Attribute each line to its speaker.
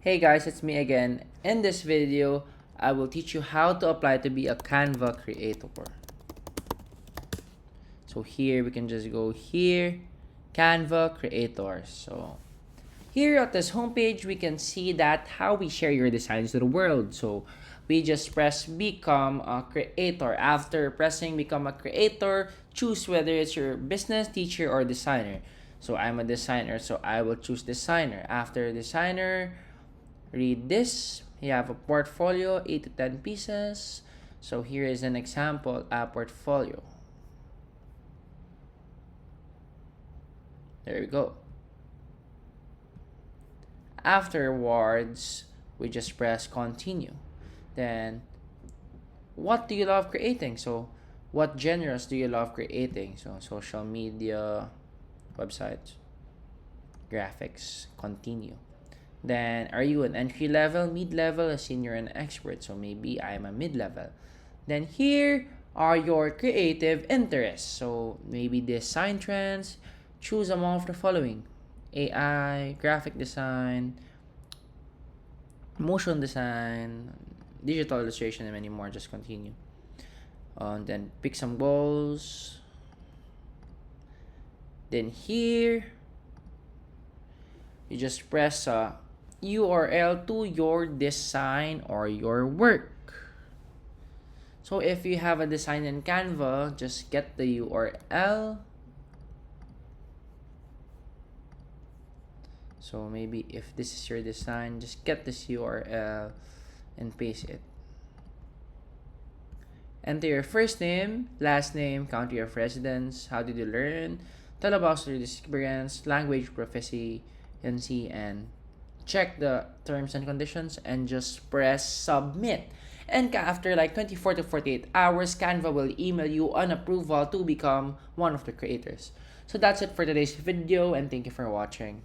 Speaker 1: Hey guys, it's me again. In this video, I will teach you how to apply to be a Canva creator. So here we can just go here, Canva creators. So here at this homepage, we can see that how we share your designs to the world. So we just press become a creator. After pressing become a creator, choose whether it's your business, teacher, or designer. So I'm a designer, so I will choose designer. After designer, read this. You have a portfolio, 8 to 10 pieces. So here is an example, a portfolio. There we go. Afterwards, we just press continue. Then, what do you love creating? So, what genres do you love creating? So, social media, websites, graphics, continue. Then, are you an entry level, mid level, a senior, and expert? So, maybe I'm a mid level. Then, here are your creative interests. So, maybe design trends. Choose among the following: AI, graphic design, motion design, digital illustration, and many more. Just continue. Then pick some goals. Then here, you just press a URL to your design or your work. So if you have a design in Canva, just get the URL. So maybe if this is your design, just get this URL and paste it. Enter your first name, last name, country of residence, how did you learn, tell about your experience, language, proficiency, and check the terms and conditions and just press submit. And after like 24 to 48 hours, Canva will email you an approval to become one of the creators. So that's it for today's video, and thank you for watching.